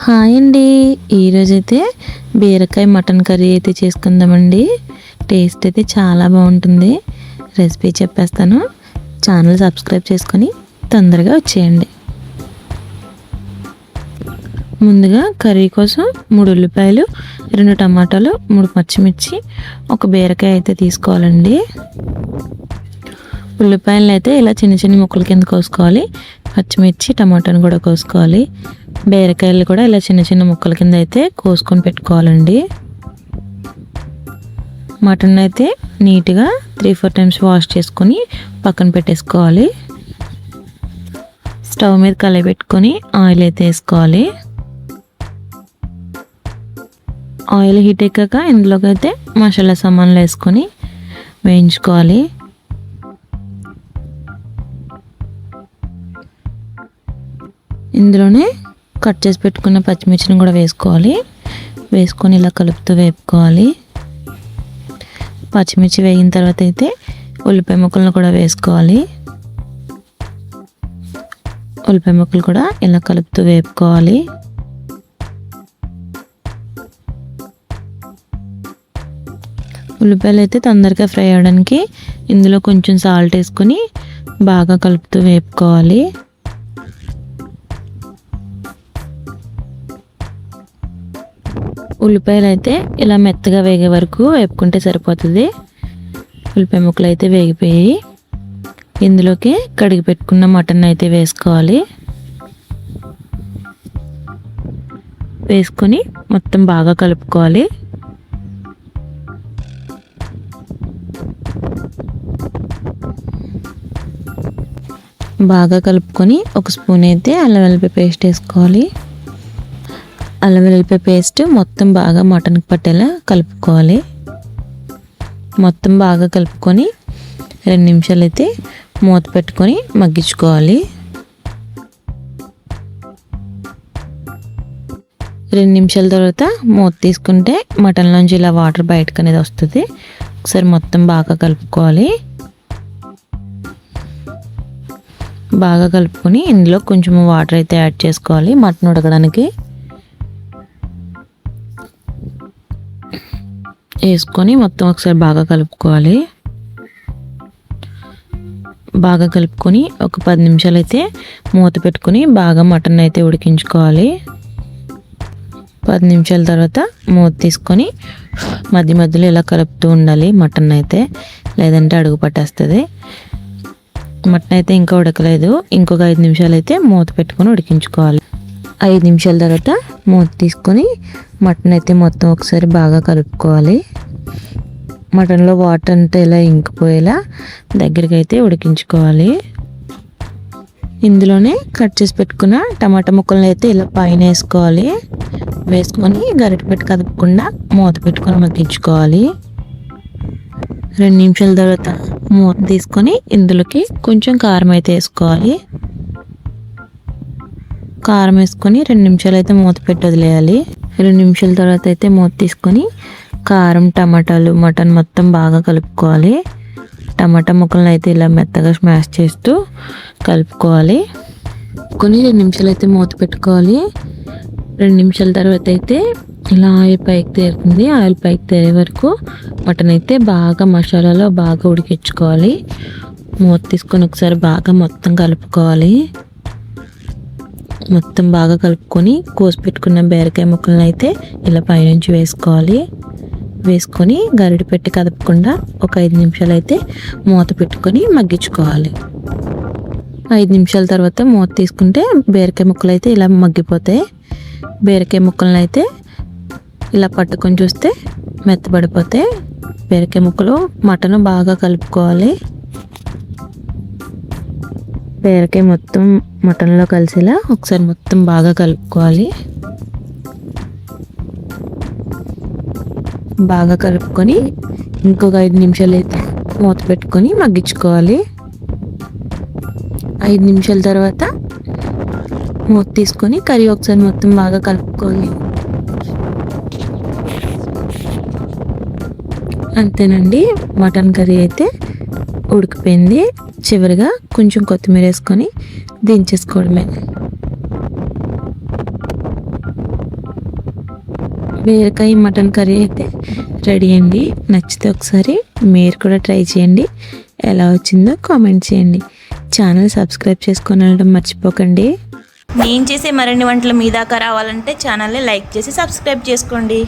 Hi అండి. ఈరోజైతే బీరకాయ మటన్ కర్రీ అయితే చేసుకుందామండి. టేస్ట్ అయితే చాలా బాగుంటుంది. రెసిపీ చెప్పేస్తాను. ఛానల్ సబ్స్క్రైబ్ చేసుకొని తొందరగా వచ్చేయండి. ముందుగా కర్రీ కోసం 3 ఉల్లిపాయలు, 2 టమాటాలు, 3 పచ్చిమిర్చి, ఒక బీరకాయ అయితే తీసుకోవాలండి. ఉల్లిపాయలను అయితే ఇలా చిన్న చిన్న ముక్కల కింద కోసుకోవాలి. పచ్చిమిర్చి, టమాటాను కూడా కోసుకోవాలి. బీరకాయలు కూడా ఇలా చిన్న చిన్న ముక్కల కింద అయితే కోసుకొని పెట్టుకోవాలండి. మటన్ అయితే నీట్గా 3-4 టైమ్స్ వాష్ చేసుకొని పక్కన పెట్టేసుకోవాలి. స్టవ్ మీద కళాయి పెట్టుకొని ఆయిల్ అయితే వేసుకోవాలి. ఆయిల్ హీట్ ఎక్కాక ఇందులోకి అయితే మసాలా సామాన్లు వేసుకొని వేయించుకోవాలి. ఇందులోనే కట్ చేసి పెట్టుకున్న పచ్చిమిర్చిని కూడా వేసుకోవాలి. వేసుకొని ఇలా కలుపుతూ వేపుకోవాలి. పచ్చిమిర్చి వేగిన తర్వాత అయితే ఉల్లిపాయ ముక్కలను కూడా వేసుకోవాలి. ఉల్లిపాయ ముక్కలు కూడా ఇలా కలుపుతూ వేపుకోవాలి. ఉల్లిపాయలు అయితే తొందరగా ఫ్రై అవ్వడానికి ఇందులో కొంచెం సాల్ట్ వేసుకొని బాగా కలుపుతూ వేపుకోవాలి. ఉల్లిపాయలు అయితే ఇలా మెత్తగా వేగే వరకు వేపుకుంటే సరిపోతుంది. ఉల్లిపాయ ముక్కలు అయితే వేగిపోయి ఇందులోకి కడిగి పెట్టుకున్న మటన్ అయితే వేసుకోవాలి. వేసుకొని మొత్తం బాగా కలుపుకోవాలి. బాగా కలుపుకొని ఒక స్పూన్ అయితే అల్లం వెల్లుల్లి పేస్ట్ వేసుకోవాలి. అల్లం వెల్లుల్లి పేస్ట్ మొత్తం బాగా మటన్కి పట్టేలా కలుపుకోవాలి. మొత్తం బాగా కలుపుకొని 2 నిమిషాలు అయితే మూత పెట్టుకొని మగ్గించుకోవాలి. 2 నిమిషాల తర్వాత మూత తీసుకుంటే మటన్లోంచి ఇలా వాటర్ బయటకు అనేది వస్తుంది. ఒకసారి మొత్తం బాగా కలుపుకోవాలి. బాగా కలుపుకొని ఇందులో కొంచెం వాటర్ అయితే యాడ్ చేసుకోవాలి మటన్ ఉడకడానికి. వేసుకొని మొత్తం ఒకసారి బాగా కలుపుకోవాలి. బాగా కలుపుకొని ఒక 10 నిమిషాలు అయితే మూత పెట్టుకొని బాగా మటన్ అయితే ఉడికించుకోవాలి. 10 నిమిషాల తర్వాత మూత తీసుకొని మధ్య మధ్యలో ఇలా కలుపుతూ ఉండాలి మటన్ అయితే, లేదంటే అడుగు పట్టేస్తుంది. మటన్ అయితే ఇంకా ఉడకలేదు. ఇంకొక 5 నిమిషాలు అయితే మూత పెట్టుకొని ఉడికించుకోవాలి. 5 నిమిషాల తర్వాత మూత తీసుకొని మటన్ అయితే మొత్తం ఒకసారి బాగా కలుపుకోవాలి. మటన్లో వాటర్ అంతా ఇలా ఇంకిపోయేలా దగ్గరికి అయితే ఉడికించుకోవాలి. ఇందులోనే కట్ చేసి పెట్టుకున్న టమాటా ముక్కలను అయితే ఇలా పైన వేసుకోవాలి. వేసుకొని గరిటె పెట్టి కదపకుండా మూత పెట్టుకొని మగ్గించుకోవాలి. 2 నిమిషాల తర్వాత మూత తీసుకొని ఇందులోకి కొంచెం కారం అయితే వేసుకోవాలి. కారం వేసుకొని 2 నిమిషాలు అయితే మూత పెట్టి వదిలేయాలి. 2 నిమిషాల తర్వాత అయితే మూత తీసుకొని కారం, టమాటాలు, మటన్ మొత్తం బాగా కలుపుకోవాలి. టమాటా ముక్కలను అయితే ఇలా మెత్తగా స్మాష్ చేస్తూ కలుపుకోవాలి. 2 నిమిషాలు అయితే మూత పెట్టుకోవాలి. 2 నిమిషాల తర్వాత అయితే ఇలా ఆయిల్ పైకి తేరుతుంది. ఆయిల్ పైకి తేరే వరకు మటన్ అయితే బాగా మసాలాలో బాగా ఉడికించుకోవాలి. మూత తీసుకొని ఒకసారి బాగా మొత్తం కలుపుకోవాలి. మొత్తం బాగా కలుపుకొని కోసి పెట్టుకున్న బీరకాయ ముక్కలను అయితే ఇలా పైనుంచి వేసుకోవాలి. వేసుకొని గరిటె పెట్టి కదపకుండా ఒక 5 నిమిషాలు అయితే మూత పెట్టుకొని మగ్గించుకోవాలి. 5 నిమిషాల తర్వాత మూత తీసుకుంటే బీరకాయ ముక్కలు అయితే ఇలా మగ్గిపోతాయి. బీరకాయ ముక్కలను అయితే ఇలా పట్టుకొని చూస్తే మెత్తబడిపోతాయి. బీరకాయ ముక్కలు మటన్ బాగా కలుపుకోవాలి. బీరకాయ మొత్తం మటన్లో కలిసేలా ఒకసారి మొత్తం బాగా కలుపుకోవాలి. బాగా కలుపుకొని ఇంకొక 5 నిమిషాలు అయితే మూత పెట్టుకొని మగ్గించుకోవాలి. 5 నిమిషాల తర్వాత మూత తీసుకొని కర్రీ ఒకసారి మొత్తం బాగా కలుపుకోవాలి. అంతేనండి, మటన్ కర్రీ అయితే ఉడికిపోయింది. చివరిగా కొంచెం కొత్తిమీర వేసుకొని దించేసుకోవడమే. బీరకాయ మటన్ కర్రీ అయితే రెడీ అండి. నచ్చితే ఒకసారి మీరు కూడా ట్రై చేయండి. ఎలా వచ్చిందో కామెంట్ చేయండి. ఛానల్ సబ్స్క్రైబ్ చేసుకొని వెళ్ళడం మర్చిపోకండి. నేను చేసే మరిన్ని వంటలు మీ దాకా రావాలంటే ఛానల్ని లైక్ చేసి సబ్స్క్రైబ్ చేసుకోండి.